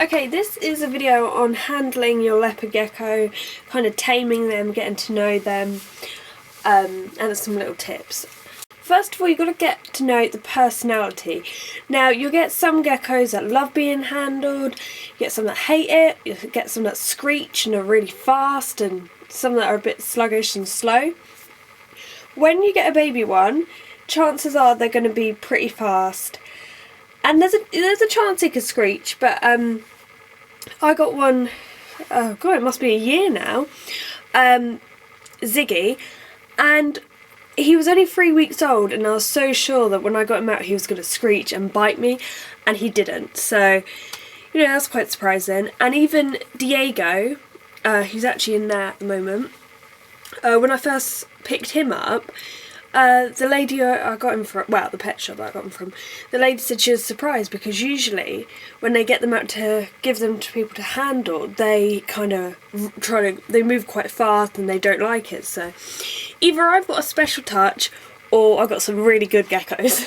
Okay, this is a video on handling your leopard gecko, kind of taming them, getting to know them, and some little tips. First of all, you've got to get to know the personality. Now, you'll get some geckos that love being handled, you get some that hate it, you get some that screech and are really fast, and some that are a bit sluggish and slow. When you get a baby one, chances are they're going to be pretty fast. And there's a chance he could screech, but I got one, oh god, it must be a year now, Ziggy, and he was only 3 weeks old, and I was so sure that when I got him out he was going to screech and bite me, and he didn't, so, you know, that's quite surprising. And even Diego, who's actually in there at the moment, when I first picked him up, the lady I got him from, well, the pet shop that I got him from, the lady said she was surprised because usually when they get them out to give them to people to handle, they kind of they move quite fast and they don't like it. So either I've got a special touch or I've got some really good geckos.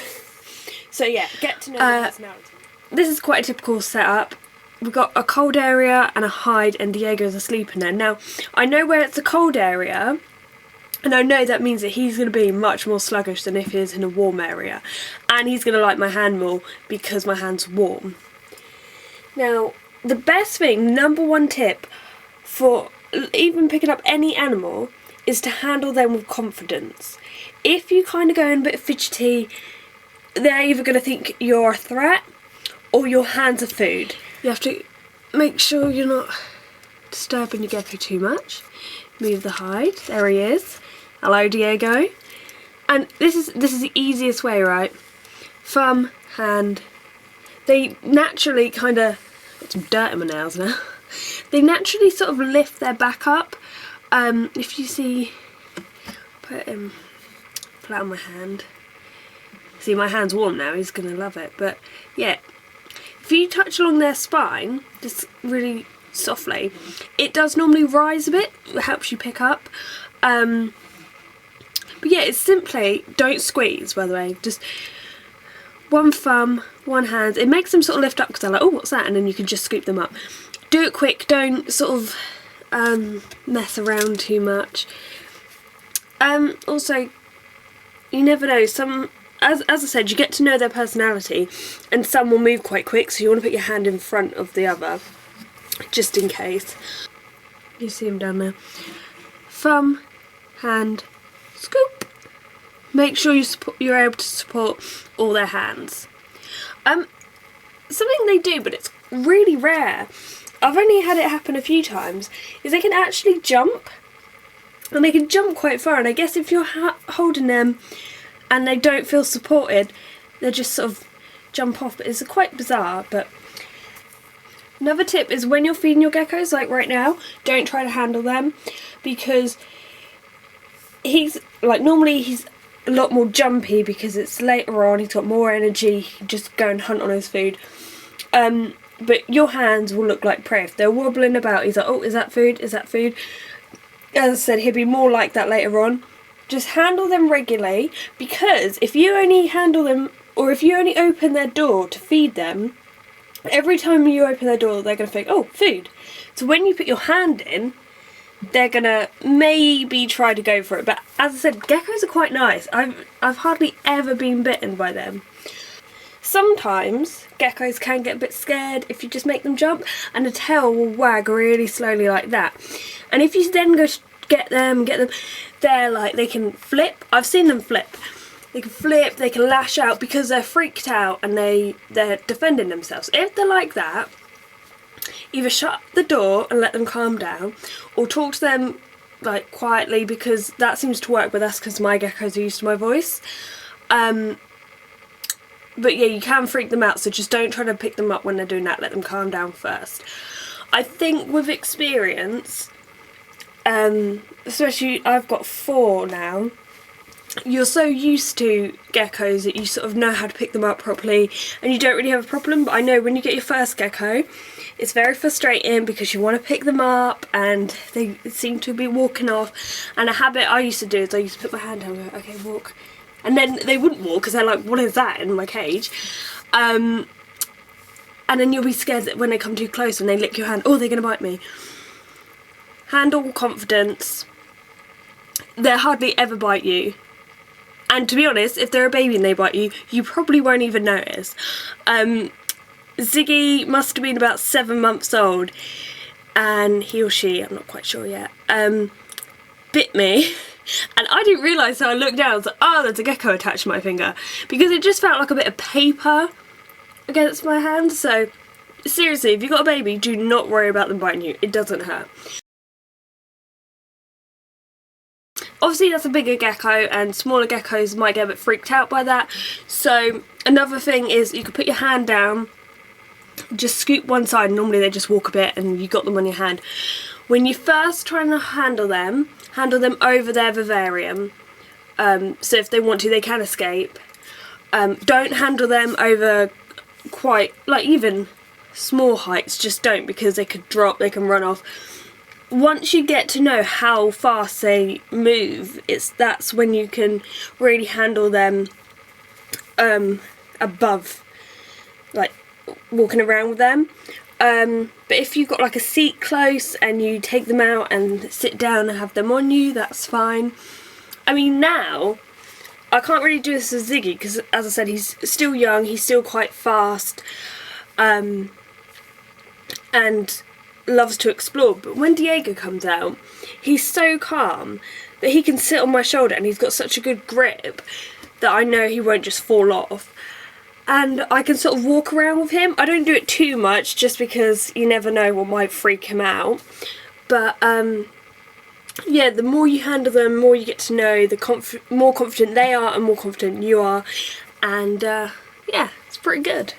So yeah, get to know the personality. This is quite a typical setup. We've got a cold area and a hide, and Diego's asleep in there. Now, I know where it's a cold area, and I know that means that he's going to be much more sluggish than if he is in a warm area. And he's going to like my hand more because my hand's warm. Now, the best thing, number one tip for even picking up any animal is to handle them with confidence. If you kind of go in a bit fidgety, they're either going to think you're a threat or your hands are food. You have to make sure you're not disturbing your gecko too much. Move the hide. There he is. Hello, Diego. And this is the easiest way, right? Thumb, hand. They naturally kind of got some dirt in my nails now. They naturally sort of lift their back up. If you see, put him flat on my hand. See, my hand's warm now. He's gonna love it. But yeah, if you touch along their spine, just really softly, it does normally rise a bit. It helps you pick up. But yeah, it's simply, don't squeeze, by the way, just one thumb, one hand. It makes them sort of lift up because they're like, oh, what's that? And then you can just scoop them up. Do it quick, don't sort of mess around too much. Also, you never know, as I said, you get to know their personality, and some will move quite quick, so you want to put your hand in front of the other, just in case. You see him down there. Thumb, hand, scoop. Make sure you're able to support all their hands. Something they do, but it's really rare, I've only had it happen a few times, is they can actually jump. And they can jump quite far, and I guess if you're holding them and they don't feel supported, they just sort of jump off. But it's quite bizarre. But another tip is when you're feeding your geckos, like right now, don't try to handle them, because normally he's a lot more jumpy because it's later on, he's got more energy, he can just go and hunt on his food. But your hands will look like prey. If they're wobbling about, he's like, oh, is that food? Is that food? As I said, he'll be more like that later on. Just handle them regularly, because if you only handle them, or if you only open their door to feed them, every time you open their door, they're going to think, oh, food. So when you put your hand in, they're going to maybe try to go for it. But as I said, geckos are quite nice. I've hardly ever been bitten by them. Sometimes geckos can get a bit scared if you just make them jump, and the tail will wag really slowly like that. And if you then go to get them, they're like, they can flip. I've seen them flip. They can flip, they can lash out because they're freaked out and they're defending themselves. If they're like that, either shut the door and let them calm down, or talk to them like quietly, because that seems to work with us because my geckos are used to my voice. But yeah, you can freak them out, so just don't try to pick them up when they're doing that. Let them calm down first. I think with experience, especially I've got 4 now, you're so used to geckos that you sort of know how to pick them up properly and you don't really have a problem. But I know when you get your first gecko, it's very frustrating because you want to pick them up and they seem to be walking off. And a habit I used to do is I used to put my hand down and go, okay, walk. And then they wouldn't walk because they're like, what is that in my cage? and then you'll be scared that when they come too close and they lick your hand, oh, they're going to bite me. Handle confidence. They hardly ever bite you. And to be honest, if they're a baby and they bite you, you probably won't even notice. Ziggy must have been about 7 months old, and he or she, I'm not quite sure yet, bit me. And I didn't realise, so I looked down, I was like, oh, there's a gecko attached to my finger. Because it just felt like a bit of paper against my hand. So, seriously, if you've got a baby, do not worry about them biting you. It doesn't hurt. Obviously that's a bigger gecko, and smaller geckos might get a bit freaked out by that. So another thing is you can put your hand down, just scoop one side, normally they just walk a bit and you got them on your hand. When you first try to handle them over their vivarium, so if they want to they can escape. Don't handle them over quite, like, even small heights, just don't, because they could drop, they can run off. Once you get to know how fast they move, that's when you can really handle them above, like, walking around with them. But if you've got like a seat close and you take them out and sit down and have them on you, that's fine. I mean, now I can't really do this with Ziggy because, as I said, he's still young, he's still quite fast, and loves to explore. But when Diego comes out, he's so calm that he can sit on my shoulder, and he's got such a good grip that I know he won't just fall off. And I can sort of walk around with him. I don't do it too much just because you never know what might freak him out. But yeah, the more you handle them, the more you get to know, the more confident they are and more confident you are. And yeah, it's pretty good.